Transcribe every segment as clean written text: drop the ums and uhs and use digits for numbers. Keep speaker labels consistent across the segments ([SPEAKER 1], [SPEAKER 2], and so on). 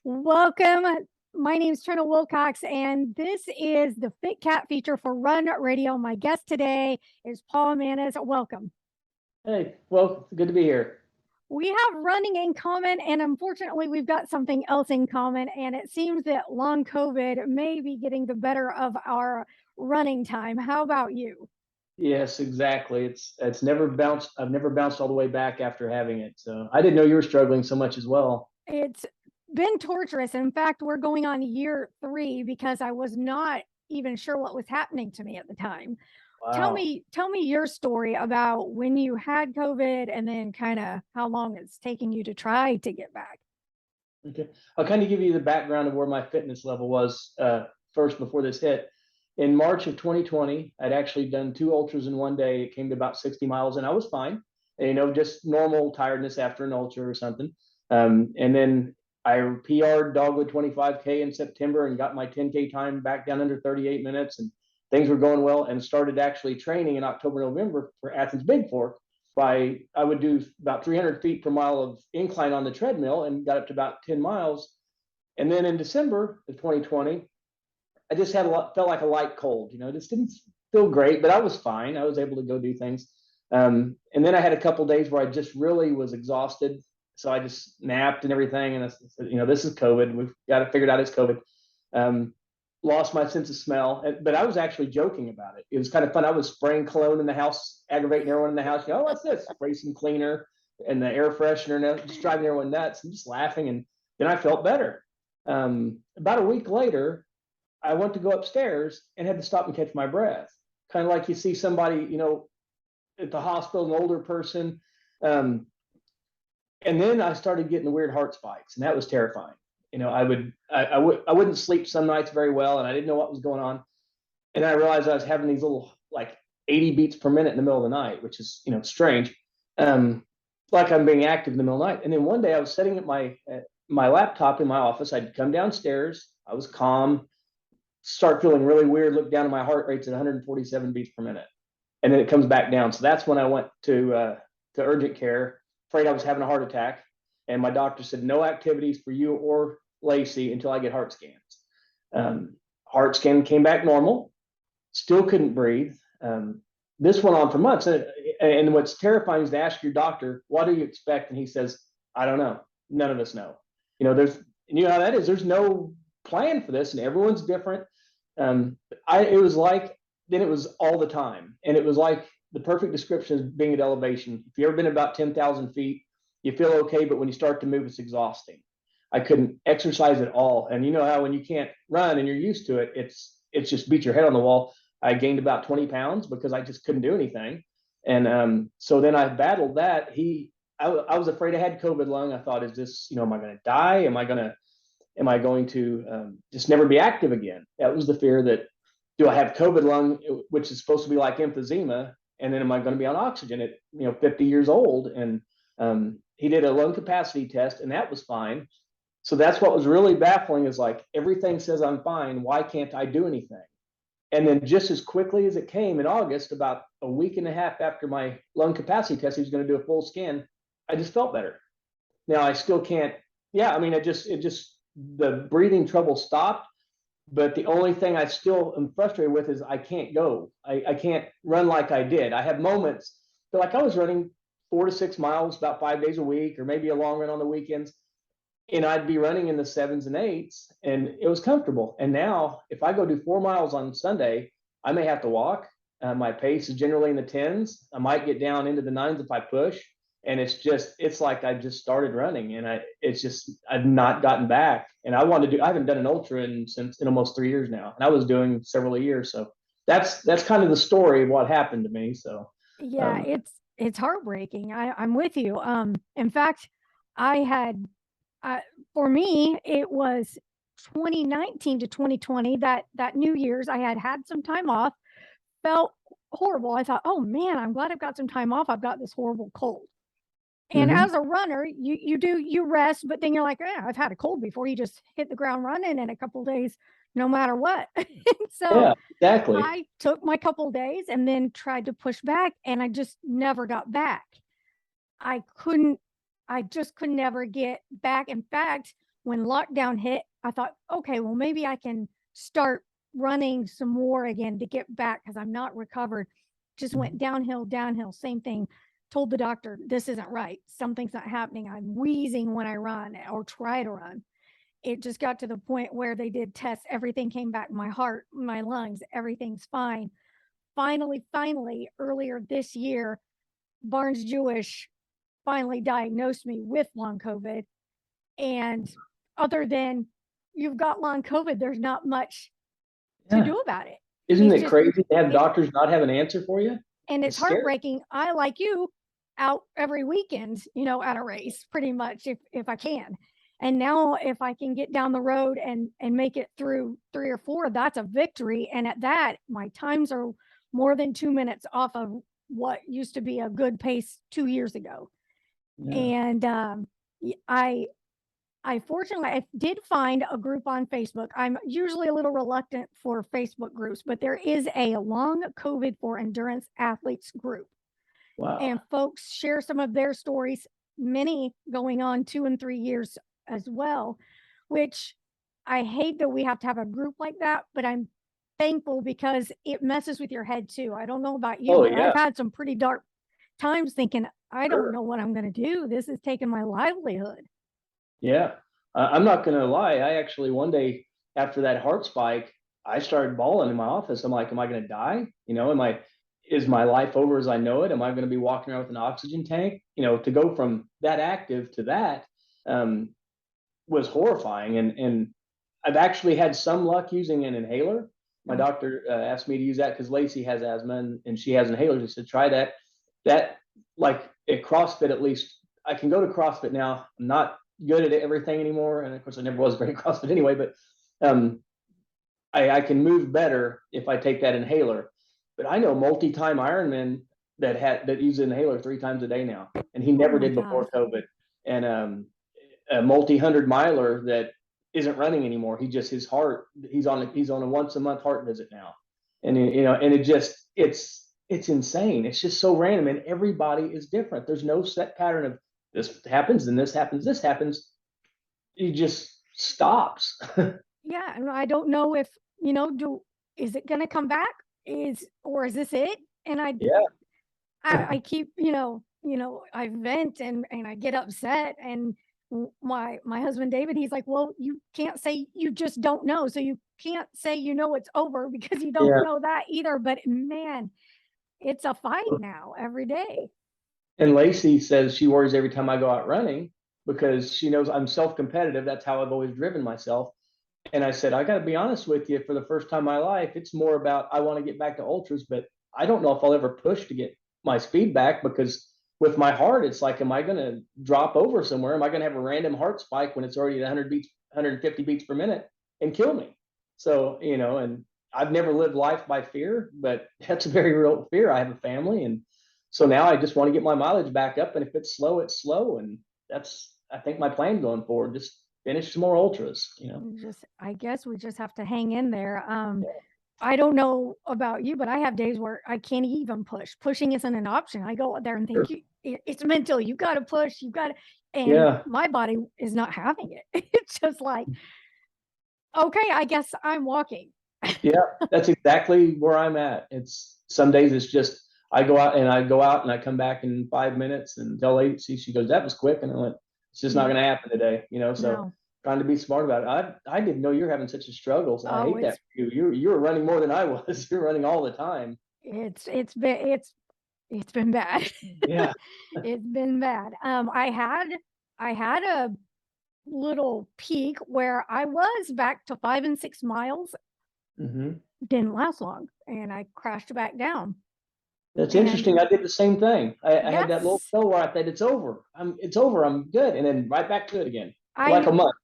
[SPEAKER 1] Welcome. My name is Trina Wilcox, and this is the FITCAT feature for Run Radio. My guest today is Paul Maness. Welcome.
[SPEAKER 2] Hey, well, good to be here.
[SPEAKER 1] We have running in common, and unfortunately, we've got something else in common. And it seems that long COVID may be getting the better of our running time. How about you?
[SPEAKER 2] Yes, exactly. It's never bounced. I've never bounced all the way back after having it. So I didn't know you were struggling so much as well.
[SPEAKER 1] It's been torturous. In fact, we're going on year three because I was not even sure what was happening to me at the time. Tell
[SPEAKER 2] Wow.
[SPEAKER 1] me tell me your story about when you had COVID and then kinda how long it's taking you to try to get back.
[SPEAKER 2] Okay. I'll kind of give you the background of where my fitness level was first before this hit. In March of 2020, I'd actually done two ultras in one day. It came to about 60 miles, and I was fine. And, just normal tiredness after an ultra or something. And then I PR'd Dogwood 25K in September and got my 10K time back down under 38 minutes, and things were going well. And started actually training in October, November for Athens Big Fork. I would do about 300 feet per mile of incline on the treadmill and got up to about 10 miles. And then in December of 2020, I just felt like a light cold. Just didn't feel great, but I was fine. I was able to go do things. And then I had a couple of days where I just really was exhausted. So I just napped and everything. And I said, this is COVID. We've got it figured out it's COVID. Um, Lost my sense of smell, but I was actually joking about it. It was kind of fun. I was spraying cologne in the house, aggravating everyone in the house. What's this? Spray some cleaner and the air freshener, and just driving everyone nuts and just laughing. And then I felt better. About a week later, I went to go upstairs and had to stop and catch my breath. Kind of like you see somebody, at the hospital, an older person. Um, and then I started getting weird heart spikes, and that was terrifying. I wouldn't sleep some nights very well, and I didn't know what was going on. And I realized I was having these little like 80 beats per minute in the middle of the night, which is strange. Um, like I'm being active in the middle of the night. And then one day I was sitting at my laptop in my office. I'd come downstairs. I was calm. Start feeling really weird. Look down, and my heart rate's at 147 beats per minute, and then it comes back down. So that's when I went to urgent care, afraid I was having a heart attack. And my doctor said, no activities for you or Lacey until I get heart scans. Heart scan came back normal, still couldn't breathe. This went on for months. And what's terrifying is to ask your doctor, what do you expect? And he says, I don't know. None of us know. How that is. There's no plan for this, and everyone's different. It was like, then it was all the time. And it was like the perfect description is being at elevation. If you've ever been about 10,000 feet, you feel okay, but when you start to move, it's exhausting. I couldn't exercise at all. And you know how when you can't run and you're used to it, it's just beat your head on the wall. I gained about 20 pounds because I just couldn't do anything. And so then I battled that. I was afraid I had COVID lung. I thought, is this, am I going to die? Am I going to just never be active again? That was the fear that, do I have COVID lung, which is supposed to be like emphysema, and then am I going to be on oxygen at 50 years old? And he did a lung capacity test, and that was fine. So that's what was really baffling, is like, everything says I'm fine. Why can't I do anything? And then just as quickly as it came in August, about a week and a half after my lung capacity test, he was going to do a full scan. I just felt better. Now I still can't. Yeah, I mean, it just the breathing trouble stopped. But the only thing I still am frustrated with is I can't go. I can't run like I did. I have moments, but like I was running 4 to 6 miles about 5 days a week, or maybe a long run on the weekends. And I'd be running in the 7s and 8s, and it was comfortable. And now, if I go do 4 miles on Sunday, I may have to walk. My pace is generally in the 10s. I might get down into the 9s if I push. And it's like I just started running, and I've not gotten back. And I haven't done an ultra in almost 3 years now. And I was doing several a year. So that's kind of the story of what happened to me. So,
[SPEAKER 1] Yeah, it's heartbreaking. I'm with you. In fact, I had for me, it was 2019 to 2020, that New Year's, I had some time off, felt horrible. I thought, oh man, I'm glad I've got some time off. I've got this horrible cold. And
[SPEAKER 2] mhm.
[SPEAKER 1] as a runner, you rest, but then you're like, yeah, I've had a cold before. You just hit the ground running in a couple days, no matter what. So
[SPEAKER 2] Yeah, exactly.
[SPEAKER 1] I took my couple days and then tried to push back, and I just never got back. I couldn't, I just could never get back. In fact, when lockdown hit, I thought, okay, well, maybe I can start running some more again to get back because I'm not recovered. Just went downhill, downhill, same thing. Told the doctor, this isn't right. Something's not happening. I'm wheezing when I run or try to run. It just got to the point where they did tests. Everything came back. My heart, my lungs, everything's fine. Finally, earlier this year, Barnes Jewish finally diagnosed me with long COVID. And other than you've got long COVID, there's not much to
[SPEAKER 2] Yeah.
[SPEAKER 1] do about it.
[SPEAKER 2] Isn't
[SPEAKER 1] It's
[SPEAKER 2] it
[SPEAKER 1] just,
[SPEAKER 2] crazy to have doctors not have an answer for you?
[SPEAKER 1] and
[SPEAKER 2] It's
[SPEAKER 1] it's
[SPEAKER 2] scary.
[SPEAKER 1] heartbreaking. I, like you, out every weekend, at a race pretty much if I can. And now if I can get down the road and make it through 3 or 4, that's a victory. And at that, my times are more than 2 minutes off of what used to be a good pace 2 years ago.
[SPEAKER 2] Yeah.
[SPEAKER 1] And I fortunately I did find a group on Facebook. I'm usually a little reluctant for Facebook groups, but there is a long COVID for endurance athletes group.
[SPEAKER 2] Wow.
[SPEAKER 1] And folks share some of their stories, many going on 2 and 3 years as well, which I hate that we have to have a group like that, but I'm thankful because it messes with your head too. I don't know about you,
[SPEAKER 2] Oh,
[SPEAKER 1] but
[SPEAKER 2] yeah.
[SPEAKER 1] I've had some pretty dark times thinking, I don't
[SPEAKER 2] Sure.
[SPEAKER 1] know what I'm going to do. This is taking my livelihood.
[SPEAKER 2] Yeah. I'm not going to lie. I actually, one day after that heart spike, I started bawling in my office. I'm like, am I going to die? Is my life over as I know it? Am I going to be walking around with an oxygen tank? To go from that active to that um, was horrifying. And I've actually had some luck using an inhaler. My doctor asked me to use that because Lacey has asthma and she has inhalers. He said, try that. That, like at CrossFit, at least I can go to CrossFit now. I'm not good at everything anymore. And of course, I never was great at CrossFit anyway, but um, I can move better if I take that inhaler. But I know multi-time Ironman that use an inhaler 3 times a day now, and he never did before COVID. And a multi-hundred miler that isn't running anymore. His heart, he's on a once a month heart visit now. And and it's insane. It's just so random, and everybody is different. There's no set pattern of this happens and this happens, this happens. It just stops.
[SPEAKER 1] Yeah, and I don't know if, is it gonna come back? Or is this it? And
[SPEAKER 2] Yeah.
[SPEAKER 1] I keep, I vent and I get upset and my husband David, he's like, well, you can't say you just don't know. So you can't say it's over because you don't
[SPEAKER 2] Yeah.
[SPEAKER 1] know that either. But man, it's a fight now every day.
[SPEAKER 2] And Lacey says she worries every time I go out running because she knows I'm self-competitive. That's how I've always driven myself. And I said, I got to be honest with you, for the first time in my life, it's more about I want to get back to ultras, but I don't know if I'll ever push to get my speed back because with my heart, it's like, am I going to drop over somewhere? Am I going to have a random heart spike when it's already at 100 beats, 150 beats per minute and kill me? So, and I've never lived life by fear, but that's a very real fear. I have a family. And so now I just want to get my mileage back up. And if it's slow, it's slow. And that's, I think, my plan going forward. Just finish some more ultras.
[SPEAKER 1] I guess we just have to hang in there. I don't know about you, but I have days where I can't even push. Pushing isn't an option. I go out there and think it's mental. You got to push. You got to, and my body is not having it. It's just like, okay, I guess I'm walking.
[SPEAKER 2] Yeah, that's exactly where I'm at. It's some days it's just I go out and I come back in 5 minutes and tell Lacey, she goes, that was quick. And I went, it's just not going to happen today, So
[SPEAKER 1] No.
[SPEAKER 2] trying to be smart about it. I didn't know you're having such a struggle. So I hate that for you. You were running more than I was. You're running all the time.
[SPEAKER 1] It's been bad.
[SPEAKER 2] Yeah.
[SPEAKER 1] It's been bad. I had a little peak where I was back to 5 and 6 miles. Didn't last long, and I crashed back down.
[SPEAKER 2] That's interesting. I did the same thing. I had that little spell where I said, it's over. I'm good. And then right back to it again. Like a month.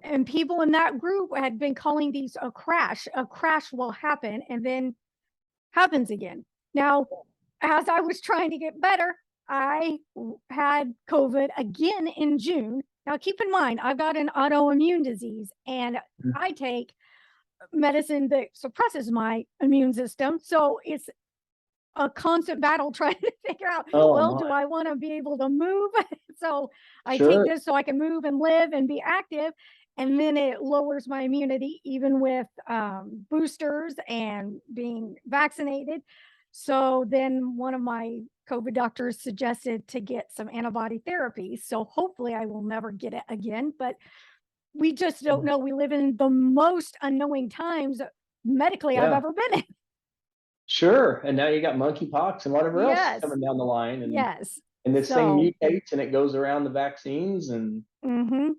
[SPEAKER 1] And people in that group had been calling these a crash. A crash will happen and then happens again. Now, as I was trying to get better, I had COVID again in June. Now, keep in mind, I've got an autoimmune disease and I take medicine that suppresses my immune system. So it's a constant battle trying to figure out, do I want to be able to move? So I take this so I can move and live and be active. and then it lowers my immunity even with boosters and being vaccinated. So then one of my COVID doctors suggested to get some antibody therapy. So hopefully I will never get it again, but we just don't know. We live in the most unknowing times medically I've
[SPEAKER 2] Yeah,
[SPEAKER 1] ever been in.
[SPEAKER 2] sure. And now you got monkeypox and whatever else
[SPEAKER 1] Yes.
[SPEAKER 2] coming down the line,
[SPEAKER 1] Yes.
[SPEAKER 2] and this thing
[SPEAKER 1] So,
[SPEAKER 2] mutates and it goes around the vaccines, and
[SPEAKER 1] mhm.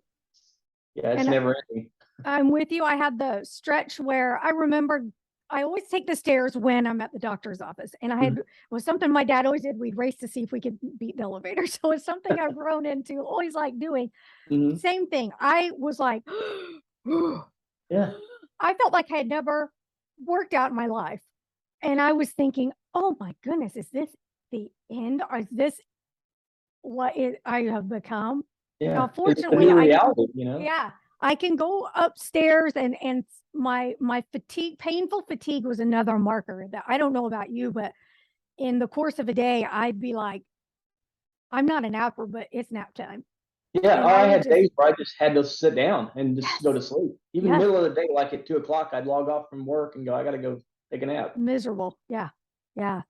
[SPEAKER 2] yeah, it's
[SPEAKER 1] And
[SPEAKER 2] never ending.
[SPEAKER 1] I'm with you. I had the stretch where I remember I always take the stairs when I'm at the doctor's office. And I
[SPEAKER 2] Mhm.
[SPEAKER 1] had was something my dad always did. We'd race to see if we could beat the elevator. So it's something I've grown into, always like doing.
[SPEAKER 2] Mhm.
[SPEAKER 1] Same thing. I was like,
[SPEAKER 2] Yeah,
[SPEAKER 1] I felt like I had never worked out in my life. And I was thinking, oh my goodness, is this the end? Or is this I have become? Now,
[SPEAKER 2] yeah. It's a
[SPEAKER 1] fortunately,
[SPEAKER 2] new reality.
[SPEAKER 1] yeah, I can go upstairs and my fatigue, painful fatigue was another marker that I don't know about you, but in the course of a day, I'd be like, I'm not a napper, but it's nap time.
[SPEAKER 2] Yeah,
[SPEAKER 1] And
[SPEAKER 2] oh,
[SPEAKER 1] I
[SPEAKER 2] I
[SPEAKER 1] would
[SPEAKER 2] had
[SPEAKER 1] just,
[SPEAKER 2] days where I just had to sit down and just go
[SPEAKER 1] yes,
[SPEAKER 2] to sleep. Even
[SPEAKER 1] yes,
[SPEAKER 2] middle of the day, like at 2 o'clock, I'd log off from work and go, I gotta go take a nap.
[SPEAKER 1] miserable. Yeah. Yeah.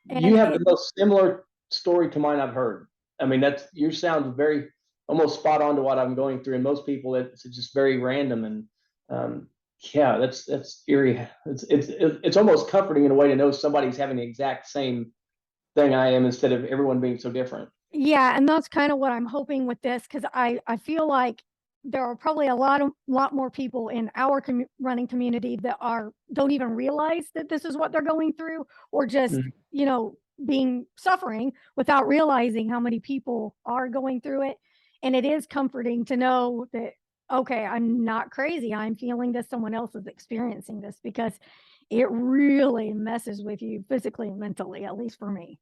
[SPEAKER 2] You
[SPEAKER 1] And
[SPEAKER 2] have the most similar story to mine I've heard. I mean, that's you sound very almost spot on to what I'm going through. And most people, it's just very random. And um, yeah, that's eerie. It's almost comforting in a way to know somebody's having the exact same thing I am, instead of everyone being so different.
[SPEAKER 1] yeah, and that's kind of what I'm hoping with this because I feel like there are probably a lot more people in our running community that are don't even realize that this is what they're going through, or just
[SPEAKER 2] Mhm.
[SPEAKER 1] being suffering without realizing how many people are going through it. And it is comforting to know that, okay, I'm not crazy. I'm feeling this. Someone else is experiencing this, because it really messes with you physically and mentally, at least for me.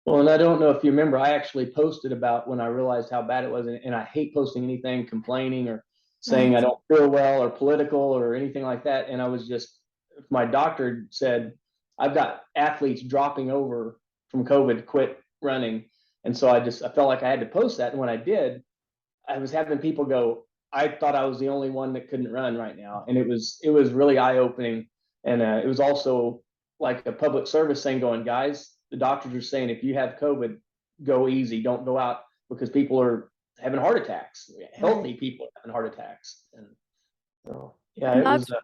[SPEAKER 2] Well, and I don't know if you remember, I actually posted about when I realized how bad it was, and I hate posting anything complaining or saying I
[SPEAKER 1] Right.
[SPEAKER 2] don't feel well or political or anything like that. And I was just, my doctor said, I've got athletes dropping over from COVID, quit running. And so I felt like I had to post that. And when I did, I was having people go, I thought I was the only one that couldn't run right now. And it was really eye opening. And it was also like a public service thing going, guys, the doctors are saying if you have COVID, go easy, don't go out, because people are having heart attacks.
[SPEAKER 1] Right.
[SPEAKER 2] Healthy people are having heart attacks. And so, yeah,
[SPEAKER 1] And
[SPEAKER 2] it was,
[SPEAKER 1] that's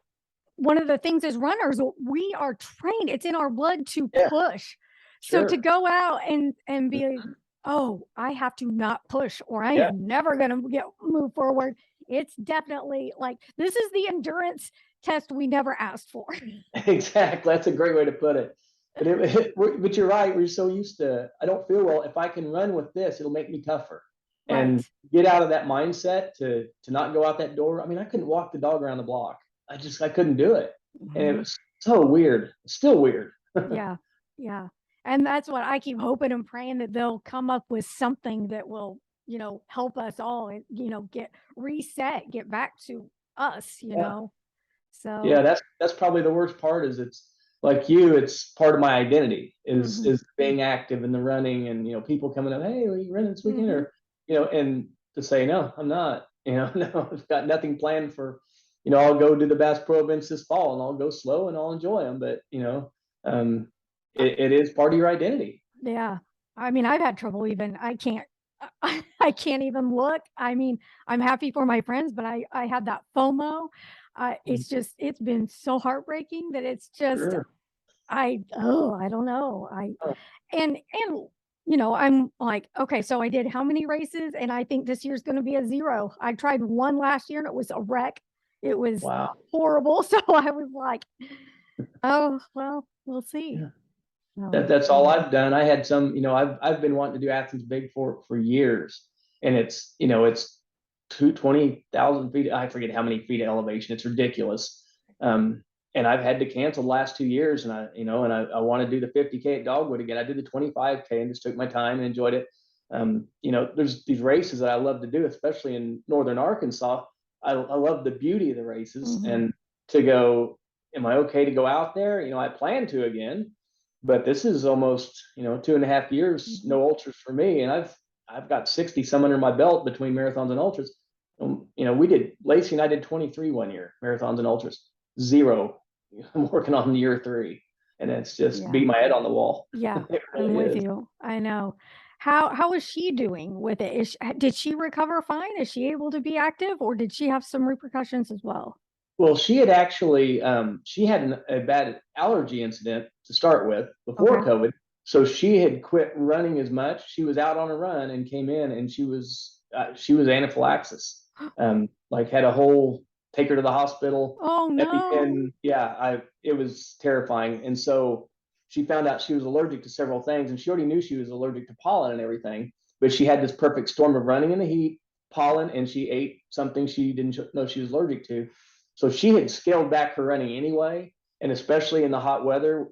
[SPEAKER 1] one of the things as runners, we are trained, it's in our blood to
[SPEAKER 2] yeah,
[SPEAKER 1] push. So to
[SPEAKER 2] sure.
[SPEAKER 1] go out and be like, oh, I have to not push or I
[SPEAKER 2] Yeah,
[SPEAKER 1] am never going to get move forward. It's definitely like this is the endurance test we never asked for.
[SPEAKER 2] exactly. That's a great way to put it. But you're right. We're so used to, I don't feel well. If I can run with this, it'll make me tougher.
[SPEAKER 1] Right.
[SPEAKER 2] And get out of that mindset to not go out that door. I mean, I couldn't walk the dog around the block. I couldn't do it. And it
[SPEAKER 1] Mhm.
[SPEAKER 2] was so weird. Still weird.
[SPEAKER 1] Yeah. Yeah. And that's what I keep hoping and praying, that they'll come up with something that will, help us all and, get reset, get back to us.
[SPEAKER 2] Yeah.
[SPEAKER 1] So,
[SPEAKER 2] Yeah, that's probably the worst part. Is it's like you, it's part of my identity is
[SPEAKER 1] mhm,
[SPEAKER 2] is being active in the running, and people coming up, hey, are you running this weekend?
[SPEAKER 1] mhm,
[SPEAKER 2] Or and to say no, I'm not. No, I've got nothing planned for. I'll go do the Bass Pro events this fall, and I'll go slow and I'll enjoy them. But um,
[SPEAKER 1] uh,
[SPEAKER 2] it is part of your identity.
[SPEAKER 1] yeah. I mean, I've had trouble even I can't even look. I mean, I'm happy for my friends, but I had that FOMO.
[SPEAKER 2] Mm,
[SPEAKER 1] It's been so heartbreaking that it's just
[SPEAKER 2] sure.
[SPEAKER 1] I don't know.
[SPEAKER 2] Oh,
[SPEAKER 1] And I'm like, okay, so I did how many races? And I think this year's going to be a zero. I tried one last year and it was a wreck. It was
[SPEAKER 2] wow.
[SPEAKER 1] horrible. So I was like, oh, well, we'll see.
[SPEAKER 2] Yeah.
[SPEAKER 1] So,
[SPEAKER 2] That's all I've done. I had some, I've been wanting to do Athletes Big for years, and it's 20,000 feet. I forget how many feet of elevation. It's ridiculous. Um, and I've had to cancel the last 2 years, and I want to do the 50K at Dogwood again. I did the 25K and just took my time and enjoyed it. There's these races that I love to do, especially in northern Arkansas. I love the beauty of the races,
[SPEAKER 1] mhm,
[SPEAKER 2] and to go, am I okay to go out there? I plan to again, but this is almost 2.5 years
[SPEAKER 1] mhm.
[SPEAKER 2] no ultras for me, and I've got 60 some under my belt between marathons and ultras. We did, Lacey and I did 23 one year, marathons and ultras. Zero. I'm working on year 3, and it's just beat my head on the wall.
[SPEAKER 1] Yeah,
[SPEAKER 2] It
[SPEAKER 1] I'm
[SPEAKER 2] really
[SPEAKER 1] with
[SPEAKER 2] is.
[SPEAKER 1] you. I know. How is she doing with it? Did she recover fine? Is she able to be active, or did she have some repercussions as well?
[SPEAKER 2] Well, she had actually she had a bad allergy incident to start with before
[SPEAKER 1] Okay.
[SPEAKER 2] COVID. So she had quit running as much. She was out on a run and came in, and she was anaphylaxis. Like had a whole take her to the hospital.
[SPEAKER 1] Oh no.
[SPEAKER 2] EpiPen. Yeah, it was terrifying. And so she found out she was allergic to several things, and she already knew she was allergic to pollen and everything. But she had this perfect storm of running in the heat, pollen, and she ate something she didn't know she was allergic to. So she had scaled back her running anyway, and especially in the hot weather.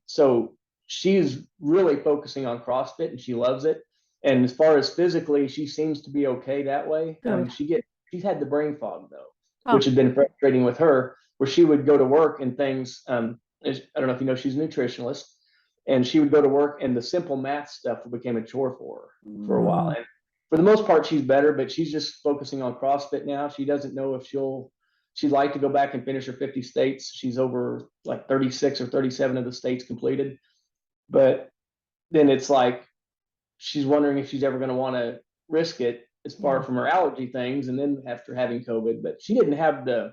[SPEAKER 2] So she's really focusing on CrossFit, and she loves it. And as far as physically, she seems to be okay that way.
[SPEAKER 1] Good.
[SPEAKER 2] She's had the brain fog though, which
[SPEAKER 1] Oh,
[SPEAKER 2] has been frustrating with her, where she would go to work and things. I don't know if you know, she's a nutritionalist, and she would go to work, and the simple math stuff became a chore for her for a while.
[SPEAKER 1] mm,
[SPEAKER 2] And for the most part, she's better, but she's just focusing on CrossFit now. She doesn't know if she'd like to go back and finish her 50 states. She's over like 36 or 37 of the states completed. But then it's like she's wondering if she's ever going to want to risk it as far
[SPEAKER 1] yeah.
[SPEAKER 2] from her allergy things. And then after having COVID, but she didn't have the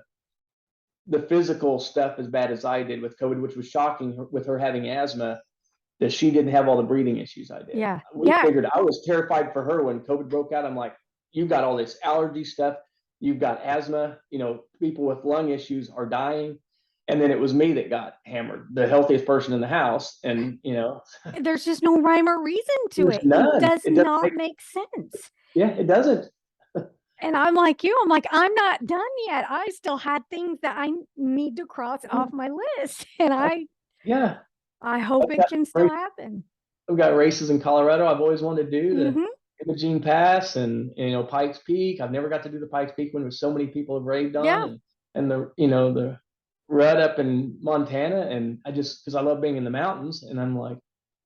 [SPEAKER 2] physical stuff as bad as I did with COVID, which was shocking with her having asthma, that she didn't have all the breathing issues I did.
[SPEAKER 1] Yeah.
[SPEAKER 2] We
[SPEAKER 1] Yeah.
[SPEAKER 2] figured, I was terrified for her when COVID broke out. I'm like, you've got all this allergy stuff, you've got asthma, people with lung issues are dying. And then it was me that got hammered, the healthiest person in the house. And,
[SPEAKER 1] There's just no rhyme or reason to
[SPEAKER 2] there's
[SPEAKER 1] it. It
[SPEAKER 2] none.
[SPEAKER 1] does
[SPEAKER 2] It doesn't
[SPEAKER 1] not
[SPEAKER 2] make,
[SPEAKER 1] make sense.
[SPEAKER 2] yeah, it doesn't.
[SPEAKER 1] And I'm like you. I'm like, I'm not done yet. I still had things that I need to cross off my list. And
[SPEAKER 2] Yeah.
[SPEAKER 1] I hope
[SPEAKER 2] I've
[SPEAKER 1] it
[SPEAKER 2] got,
[SPEAKER 1] can still happen.
[SPEAKER 2] I've got races in Colorado I've always wanted to do, the
[SPEAKER 1] Hmm.
[SPEAKER 2] Imogene Pass and, Pikes Peak. I've never got to do the Pikes Peak when so many people have raved on,
[SPEAKER 1] Yeah.
[SPEAKER 2] and the rut up in Montana. And because I love being in the mountains, and I'm like,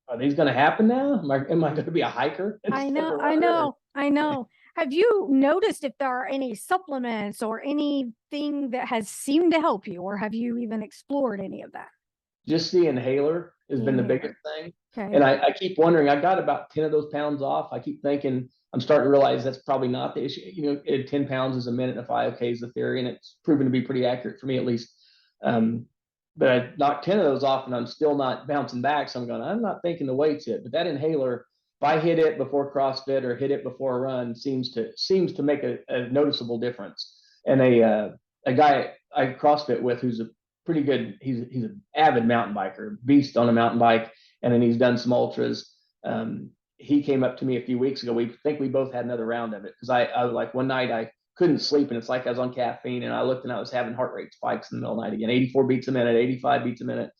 [SPEAKER 2] are these going to happen now? Am I going to be a hiker
[SPEAKER 1] I
[SPEAKER 2] instead of
[SPEAKER 1] know.
[SPEAKER 2] a
[SPEAKER 1] I
[SPEAKER 2] runner?
[SPEAKER 1] know. I know. Have you noticed if there are any supplements or anything that has seemed to help you, or have you even explored any of that?
[SPEAKER 2] Just the inhaler has
[SPEAKER 1] The
[SPEAKER 2] been the biggest
[SPEAKER 1] inhaler.
[SPEAKER 2] thing.
[SPEAKER 1] Okay.
[SPEAKER 2] And I keep wondering, I got about 10 of those pounds off. I keep thinking, I'm starting to realize that's probably not the issue. 10 pounds is a minute and 5K is the theory, and it's proven to be pretty accurate for me at least. Um, but I knocked 10 of those off, and I'm still not bouncing back. So I'm not thinking the weight's it. But that inhaler, if I hit it before CrossFit or hit it before a run, seems to make a noticeable difference. And a guy I CrossFit with, who's a pretty good. He's an avid mountain biker, beast on a mountain bike, and then he's done some ultras. He came up to me a few weeks ago. We think we both had another round of it, because I like one night I couldn't sleep, and it's like I was on caffeine, and I looked and I was having heart rate spikes in the middle of the night again, 84 beats a minute, 85 beats a minute.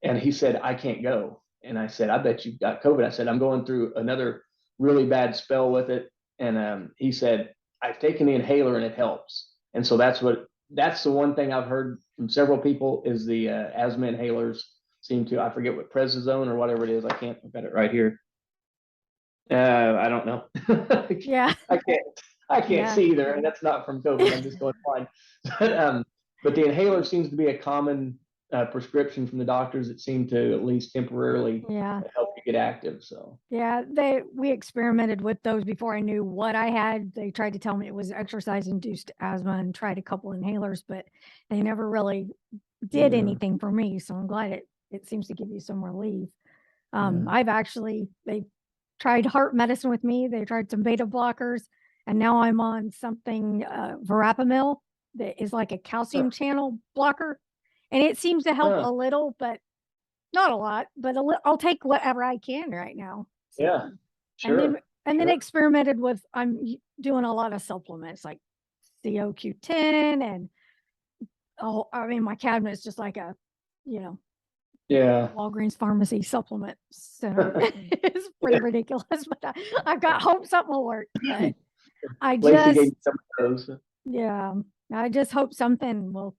[SPEAKER 2] And he said, I can't go. And I said, I bet you've got COVID. I said, I'm going through another really bad spell with it. And he said, I've taken the inhaler and it helps. And so that's the one thing I've heard from several people is the asthma inhalers seem to, I forget what, prednisone or whatever it is. I've got it right here. I don't know.
[SPEAKER 1] Yeah.
[SPEAKER 2] I can't, I can't
[SPEAKER 1] Yeah.
[SPEAKER 2] see either. And that's not from COVID. I'm just going blind. But the inhaler seems to be a common prescription from the doctors that seem to at least temporarily
[SPEAKER 1] Yeah.
[SPEAKER 2] help you get active. So
[SPEAKER 1] Yeah, we experimented with those before I knew what I had. They tried to tell me it was exercise induced asthma and tried a couple inhalers, but they never really did
[SPEAKER 2] yeah,
[SPEAKER 1] anything for me. So I'm glad it seems to give you some relief.
[SPEAKER 2] yeah.
[SPEAKER 1] They tried heart medicine with me. They tried some beta blockers, and now I'm on something verapamil that is like a calcium channel blocker, and it seems to help
[SPEAKER 2] Huh.
[SPEAKER 1] a little, but not a lot, but I'll take whatever I can right now.
[SPEAKER 2] Yeah,
[SPEAKER 1] So, and then
[SPEAKER 2] sure,
[SPEAKER 1] and then
[SPEAKER 2] sure.
[SPEAKER 1] experimented with doing a lot of supplements like COQ10 and I mean my cabinet is just like a, you know,
[SPEAKER 2] Yeah.
[SPEAKER 1] Walgreens pharmacy supplement center. It's pretty ridiculous, but I've got hope something will work. But I
[SPEAKER 2] Lacey gave
[SPEAKER 1] just,
[SPEAKER 2] me some of those.
[SPEAKER 1] yeah, I just hope something will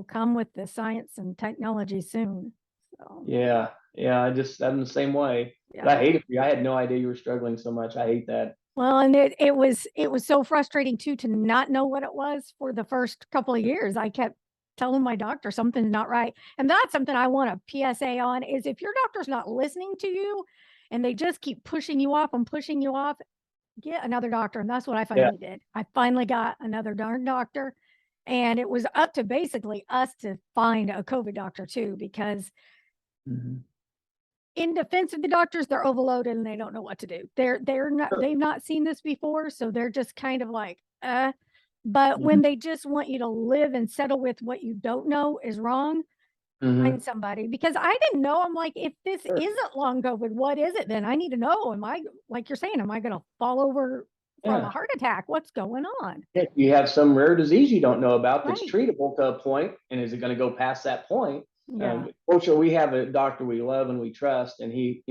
[SPEAKER 1] come with the science and technology soon. So,
[SPEAKER 2] Yeah, yeah. I'm the same way. But
[SPEAKER 1] yeah.
[SPEAKER 2] I hate it for you. I had no idea you were struggling so much. I hate that.
[SPEAKER 1] Well, and it was so frustrating too to not know what it was for the first couple of years. I kept telling my doctor something's not right. And that's something I want a PSA on is if your doctor's not listening to you and they just keep pushing you off and pushing you off, get another doctor. And that's what I
[SPEAKER 2] Yeah.
[SPEAKER 1] finally did. I finally got another darn doctor. And it was up to basically us to find a COVID doctor too, because
[SPEAKER 2] Mhm.
[SPEAKER 1] in defense of the doctors, they're overloaded and they don't know what to do. They're not
[SPEAKER 2] Sure.
[SPEAKER 1] they've not seen this before, so they're just kind of like, but
[SPEAKER 2] Mhm.
[SPEAKER 1] when they just want you to live and settle with what you don't know is wrong,
[SPEAKER 2] Mhm.
[SPEAKER 1] find somebody because I didn't know. I'm like, if this
[SPEAKER 2] Sure.
[SPEAKER 1] isn't long COVID, what is it then? I need to know. Am I like you're saying, am I gonna fall over from a
[SPEAKER 2] Yeah.
[SPEAKER 1] heart attack? What's going on?
[SPEAKER 2] If you have some rare disease you don't know about that's
[SPEAKER 1] Right.
[SPEAKER 2] treatable to a point, and is it going to go past that point?
[SPEAKER 1] Yeah.
[SPEAKER 2] Fortunately, we have a doctor we love and we trust, and he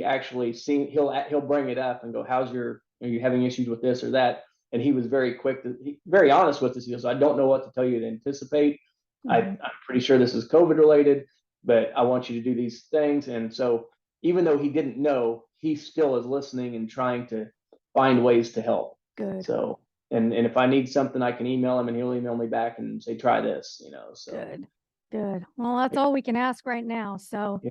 [SPEAKER 2] actually he'll bring it up and go, "How's are you having issues with this or that?" And he was very quick very honest with us. He goes, "I don't know what to tell you to anticipate.
[SPEAKER 1] Mhm.
[SPEAKER 2] I'm pretty sure this is COVID related, but I want you to do these things." And so, even though he didn't know, he still is listening and trying to find ways to help.
[SPEAKER 1] Good.
[SPEAKER 2] So, and if I need something, I can email him and he'll email me back and say, try this. So,
[SPEAKER 1] Good. Good. Well, that's all we can ask right now. So
[SPEAKER 2] yeah,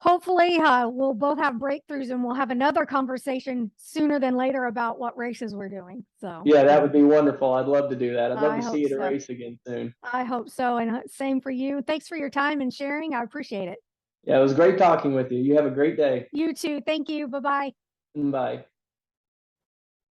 [SPEAKER 1] hopefully, we'll both have breakthroughs and we'll have another conversation sooner than later about what races we're doing. So
[SPEAKER 2] yeah, that would be wonderful. I'd love to do that. I'd love
[SPEAKER 1] I
[SPEAKER 2] to see
[SPEAKER 1] hope
[SPEAKER 2] you at a
[SPEAKER 1] so.
[SPEAKER 2] race again soon.
[SPEAKER 1] I hope so. And same for you. Thanks for your time and sharing. I appreciate it.
[SPEAKER 2] Yeah, it was great talking with you. You have a great day.
[SPEAKER 1] You too. Thank you. Bye bye.
[SPEAKER 2] Bye.